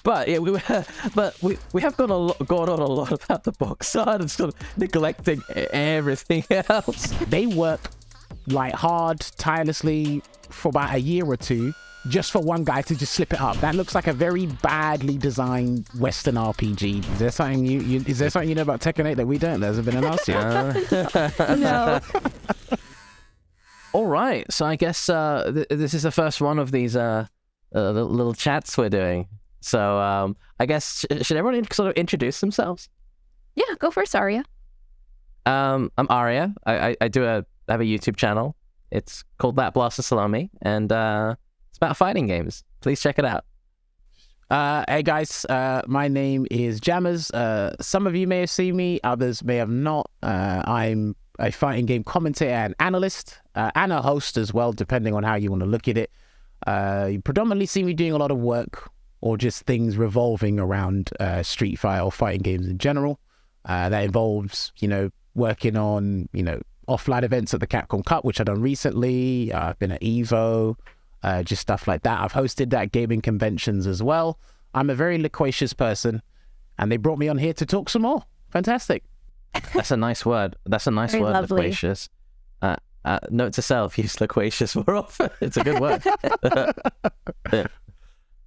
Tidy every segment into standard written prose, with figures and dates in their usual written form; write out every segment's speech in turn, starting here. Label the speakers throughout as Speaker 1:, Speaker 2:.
Speaker 1: But yeah, we have gone on a lot about the box art and sort of neglecting everything else.
Speaker 2: They work like hard, tirelessly for about a year or two just for one guy to just slip it up. That looks like a very badly designed Western RPG. Is there something you know about Tekken 8 that we don't? That hasn't been announced yet.
Speaker 3: No.
Speaker 1: All right, so I guess this is the first one of these little chats we're doing. So I guess should everyone sort of introduce themselves?
Speaker 3: Yeah, go first, Arya.
Speaker 1: I'm Arya. I have a YouTube channel. It's called That Blaster Salami, and it's about fighting games. Please check it out.
Speaker 2: Hey guys, my name is Jammers. Some of you may have seen me, others may have not. I'm a fighting game commentator and analyst, and a host as well, depending on how you want to look at it. You predominantly see me doing a lot of work or just things revolving around Street Fighter or fighting games in general. That involves, working on, offline events at the Capcom Cup, which I've done recently. I've been at EVO, just stuff like that. I've hosted that gaming conventions as well. I'm a very loquacious person, and they brought me on here to talk some more. Fantastic.
Speaker 1: That's a nice word. That's a nice
Speaker 3: Very
Speaker 1: word,
Speaker 3: lovely.
Speaker 1: loquacious. Note to self, use loquacious more often. It's a good word.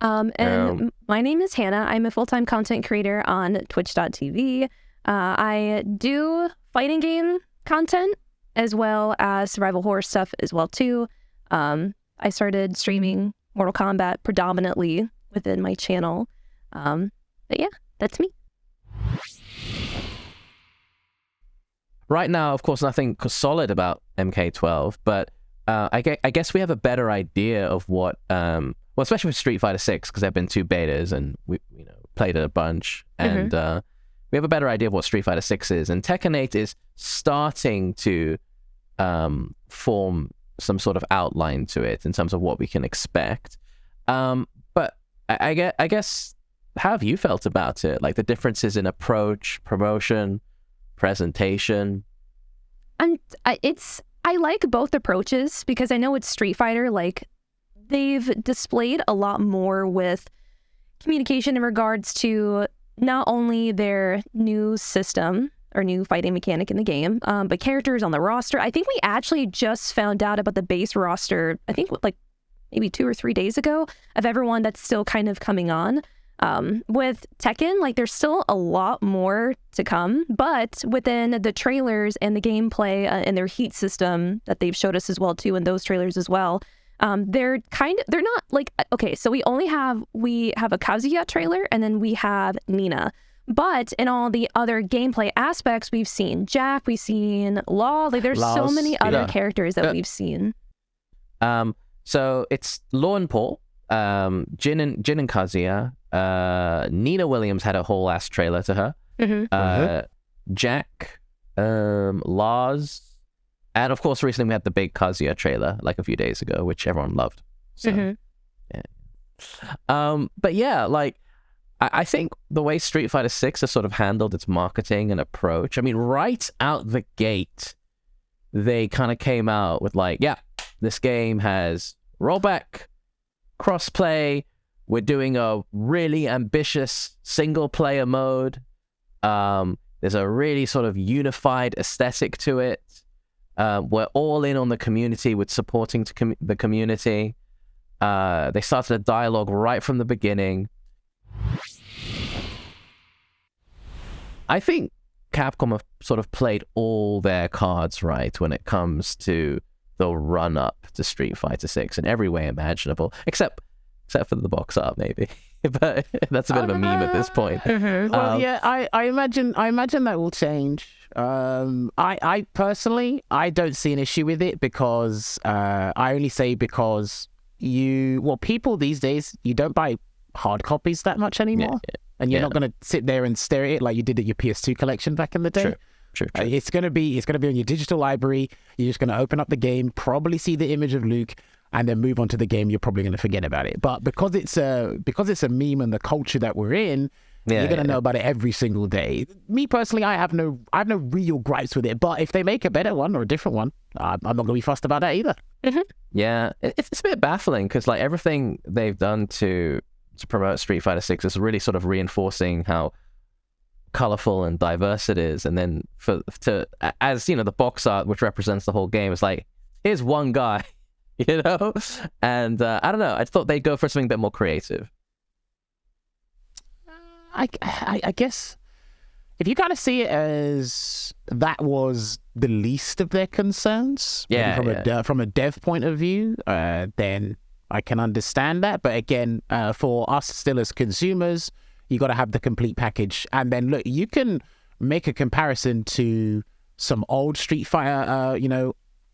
Speaker 3: My name is Hannah. I'm a full-time content creator on twitch.tv. I do fighting game content as well as survival horror stuff as well too. I started streaming Mortal Kombat predominantly within my channel. But yeah, that's me.
Speaker 1: Right now, of course, nothing solid about MK12, but I guess we have a better idea of what, well, especially with Street Fighter 6, because there have been 2 betas and we played it a bunch, and we have a better idea of what Street Fighter 6 is, and Tekken 8 is starting to form some sort of outline to it in terms of what we can expect. But I guess, how have you felt about it? Like the differences in approach, promotion, presentation?
Speaker 3: And I like both approaches because I know it's Street Fighter. Like, they've displayed a lot more with communication in regards to not only their new system or new fighting mechanic in the game, but characters on the roster. I think we actually just found out about the base roster, I think like maybe 2 or 3 days ago, of everyone that's still kind of coming on. With Tekken, like, there's still a lot more to come, but within the trailers and the gameplay and their heat system that they've showed us as well too in those trailers as well, they're not like, okay, so we have a Kazuya trailer and then we have Nina, but in all the other gameplay aspects, we've seen Jack, we've seen Law, like there's so many other characters that we've seen.
Speaker 1: So it's Law and Paul, Jin and Kazuya. Nina Williams had a whole ass trailer to her. Jack, Lars, and of course recently we had the big Kazuya trailer like a few days ago, which everyone loved. So, yeah. But yeah, like I think the way Street Fighter 6 has sort of handled its marketing and approach, I mean, right out the gate, they kind of came out with like, yeah, this game has rollback, crossplay. We're doing a really ambitious single-player mode. There's a really sort of unified aesthetic to it. We're all in on the community with supporting the community. They started a dialogue right from the beginning. I think Capcom have sort of played all their cards right when it comes to the run-up to Street Fighter 6 in every way imaginable, except for the box art, maybe. But that's a bit of a meme at this point.
Speaker 2: Well, yeah, I imagine that will change. I personally, I don't see an issue with it because I only say because people these days, you don't buy hard copies that much anymore, and you're not going to sit there and stare at it like you did at your PS2 collection back in the day. True. It's gonna be on your digital library. You're just gonna open up the game, probably see the image of Luke, and then move on to the game. You're probably going to forget about it. But because it's a meme and the culture that we're in, you're going to know about it every single day. Me personally, I have no real gripes with it. But if they make a better one or a different one, I'm not going to be fussed about that either.
Speaker 1: Yeah, it's a bit baffling because like everything they've done to to promote Street Fighter 6 is really sort of reinforcing how colorful and diverse it is, and then as the box art, which represents the whole game, is like, here's one guy, and I don't know, I thought they'd go for something a bit more creative.
Speaker 2: I guess if you kind of see it as that was the least of their concerns, from a dev point of view, then I can understand that. But again, for us still as consumers, you got to have the complete package. And then look, you can make a comparison to some old Street Fighter,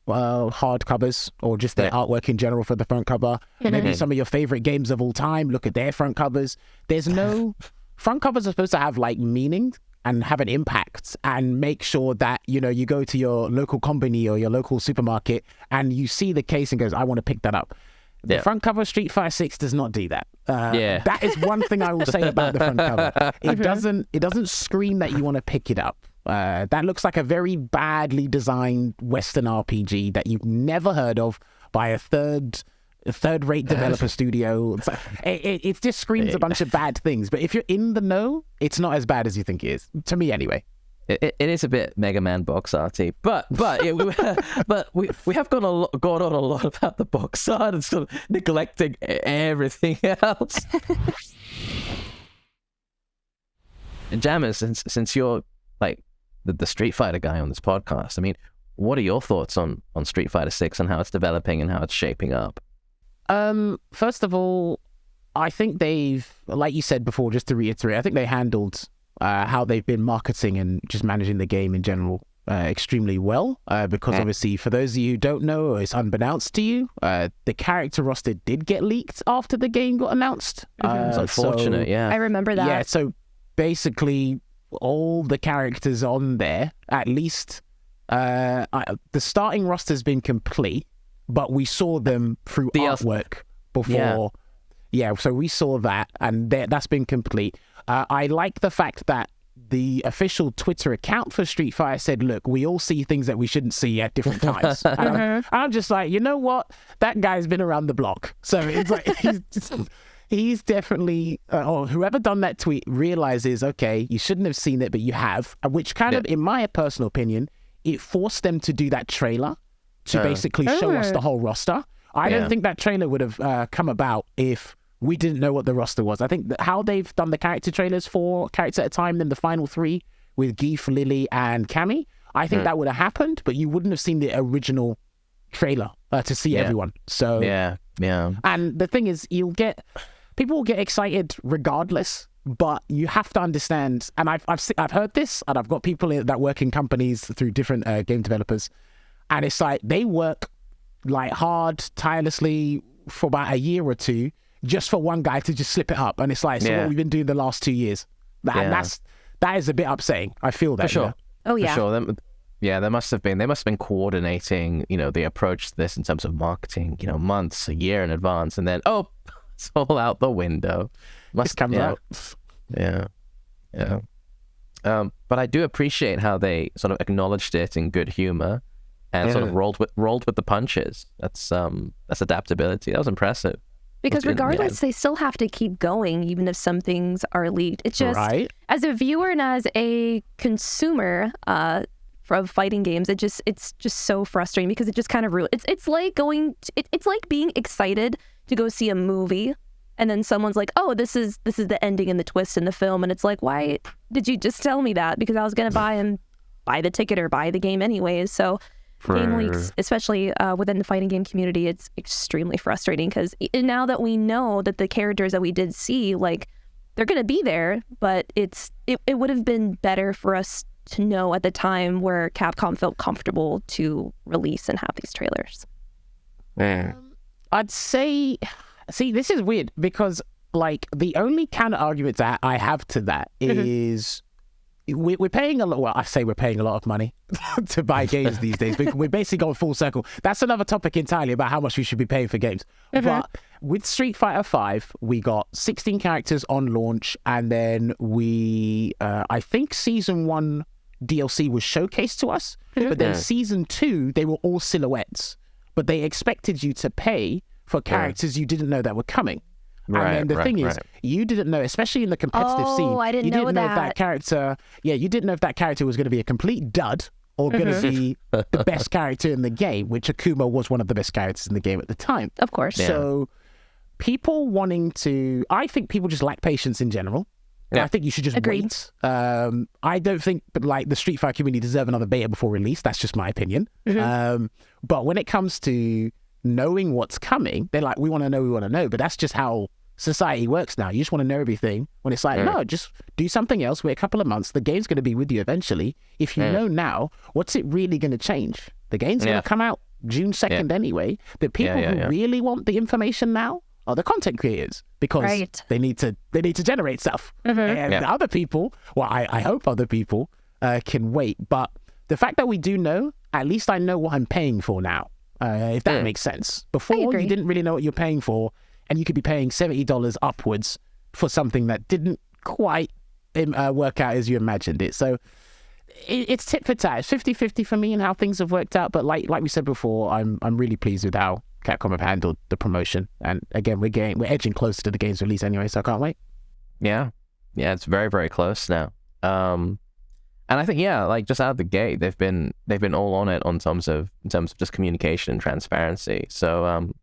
Speaker 2: hardcovers, or just their artwork in general for the front cover. Maybe some of your favorite games of all time. Look at their front covers. There's no front covers are supposed to have like meaning and have an impact, and make sure that you go to your local company or your local supermarket and you see the case and goes, I want to pick that up. The front cover of Street Fighter 6 does not do that. That is one thing I will say about the front cover. It doesn't scream that you want to pick it up. That looks like a very badly designed Western RPG that you've never heard of by a third-rate developer studio. It just screams a bunch of bad things. But if you're in the know, it's not as bad as you think it is. To me, anyway.
Speaker 1: It is a bit Mega Man box arty, but we have gone on a lot about the box art and sort of neglecting everything else. And Jammers, since you're like the Street Fighter guy on this podcast, I mean, what are your thoughts on Street Fighter 6 and how it's developing and how it's shaping up?
Speaker 2: First of all, I think they've, like you said before, just to reiterate, I think they handled how they've been marketing and just managing the game in general extremely well, because obviously for those of you who don't know, or it's unbeknownst to you, the character roster did get leaked after the game got announced.
Speaker 1: It's unfortunate. I
Speaker 3: remember that.
Speaker 2: Yeah, so basically all the characters on there, at least the starting roster's been complete, but we saw them through artwork before. So we saw that, and that's been complete. I like the fact that the official Twitter account for Street Fighter said, look, we all see things that we shouldn't see at different times. And I'm just like, you know what? That guy's been around the block. So it's like, he's definitely, or whoever done that tweet realizes, okay, you shouldn't have seen it, but you have, which kind of, in my personal opinion, it forced them to do that trailer to basically show us the whole roster. I don't think that trailer would have come about if we didn't know what the roster was. I think that how they've done the character trailers, 4 characters at a time, then the final 3 with Geef, Lily, and Cammy, I think that would have happened, but you wouldn't have seen the original trailer to see everyone. So and the thing is, people will get excited regardless, but you have to understand. And I've heard this, and I've got people that work in companies through different game developers, and it's like they work like hard, tirelessly for about a year or two just for one guy to just slip it up. And it's like, so what we've been doing the last 2 years. That is a bit upsetting. I feel that.
Speaker 1: For sure.
Speaker 3: Oh, yeah.
Speaker 1: For sure. They must have been coordinating, the approach to this in terms of marketing, months, a year in advance. And then, it's all out the window.
Speaker 2: It comes out.
Speaker 1: Yeah. But I do appreciate how they sort of acknowledged it in good humor and sort of rolled with the punches. That's adaptability. That was impressive.
Speaker 3: Because regardless, they still have to keep going, even if some things are leaked. It's just, as a viewer and as a consumer of fighting games, it's just so frustrating because it just kind of ruins. It's like it's like being excited to go see a movie, and then someone's like, "Oh, this is the ending and the twist in the film," and it's like, why did you just tell me that? Because I was gonna buy the ticket or buy the game anyways. So. Game leaks, especially within the fighting game community, it's extremely frustrating because now that we know that the characters that we did see, like, they're going to be there, but it would have been better for us to know at the time where Capcom felt comfortable to release and have these trailers.
Speaker 2: I'd say, this is weird because, like, the only counter argument that I have to that is... We're paying a lot. Well, I say we're paying a lot of money to buy games these days. We're basically going full circle. That's another topic entirely about how much we should be paying for games. But with Street Fighter 5, we got 16 characters on launch, and then I think Season 1 DLC was showcased to us. But then Season 2, they were all silhouettes. But they expected you to pay for characters you didn't know that were coming.
Speaker 1: Right,
Speaker 2: and then the thing is, you didn't know, especially in the competitive scene,
Speaker 3: I didn't
Speaker 2: you
Speaker 3: know
Speaker 2: didn't know if
Speaker 3: that.
Speaker 2: that character, you didn't know if that character was going to be a complete dud or going to be the best character in the game, which Akuma was one of the best characters in the game at the time.
Speaker 3: Of course.
Speaker 1: Yeah.
Speaker 2: So people I think people just lack patience in general.
Speaker 1: Yeah.
Speaker 2: I think you should just
Speaker 3: Agreed.
Speaker 2: wait. I don't think like the Street Fighter community deserve another beta before release. That's just my opinion. But when it comes to knowing what's coming, they're like, we want to know. But that's just how society works now. You just want to know everything. When it's like, no, just do something else. Wait a couple of months. The game's going to be with you eventually. If you know now, what's it really going to change? The game's going to come out June 2nd anyway. The people who really want the information now are the content creators, because they need to generate stuff. And the other people, well, I hope other people can wait. But the fact that we do know, at least I know what I'm paying for now, if that makes sense. Before, you didn't really know what you're paying for, and you could be paying $70 upwards for something that didn't quite work out as you imagined it. So it's tit for tat. It's 50-50 for me and how things have worked out. But like we said before, I'm really pleased with how Capcom have handled the promotion. And again, we're edging closer to the game's release anyway, so I can't wait.
Speaker 1: Yeah, it's very, very close now. And I think like just out of the gate, they've been all on it in terms of just communication and transparency. So I'm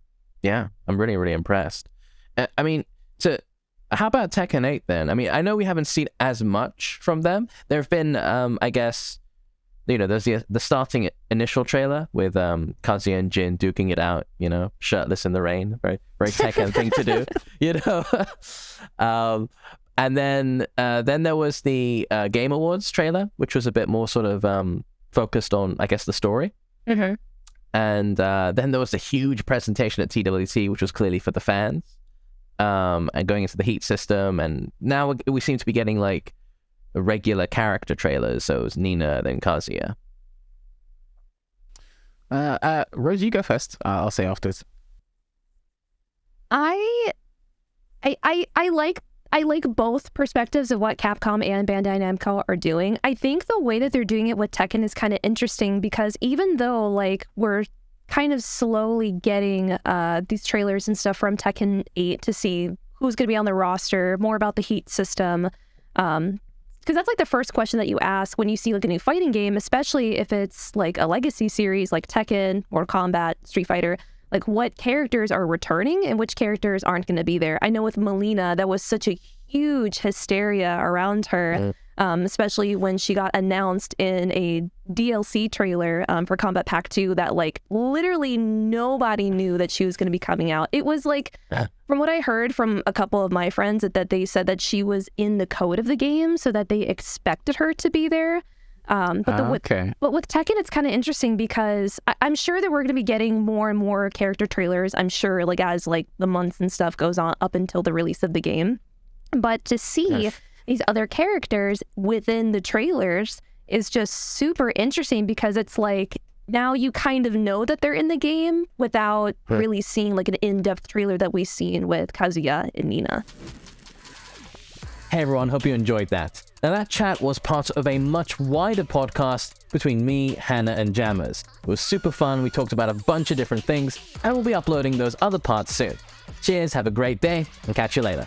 Speaker 1: really, really impressed. I mean, how about Tekken 8 then? I mean, I know we haven't seen as much from them. There have been, I guess, there's the starting initial trailer with Kazuya and Jin duking it out, shirtless in the rain. Very, very Tekken thing to do, And then there was the Game Awards trailer, which was a bit more sort of focused on, I guess, the story. And then there was a huge presentation at TWT, which was clearly for the fans, and going into the Heat system. And now we seem to be getting like regular character trailers. So it was Nina, then Kazuya.
Speaker 2: Rose, you go first. I'll say afterwards.
Speaker 3: I like both perspectives of what Capcom and Bandai Namco are doing. I think the way that they're doing it with Tekken is kind of interesting, because even though like we're kind of slowly getting these trailers and stuff from Tekken 8 to see who's going to be on the roster, more about the Heat system, because that's like the first question that you ask when you see like a new fighting game, especially if it's like a legacy series like Tekken, Mortal Kombat, Street Fighter. Like what characters are returning and which characters aren't going to be there. I know with Melina, that was such a huge hysteria around her, especially when she got announced in a DLC trailer for Combat Pack 2 that like literally nobody knew that she was going to be coming out. It was like, from what I heard from a couple of my friends, that they said that she was in the code of the game, so that they expected her to be there. But with Tekken, it's kind of interesting because I'm sure that we're going to be getting more and more character trailers. I'm sure, like as like the months and stuff goes on up until the release of the game. But to see these other characters within the trailers is just super interesting, because it's like now you kind of know that they're in the game without really seeing like an in-depth trailer that we've seen with Kazuya and Nina.
Speaker 1: Hey everyone, hope you enjoyed that. Now that chat was part of a much wider podcast between me, Hannah, and Jammers. It was super fun, we talked about a bunch of different things, and we'll be uploading those other parts soon. Cheers, have a great day, and catch you later.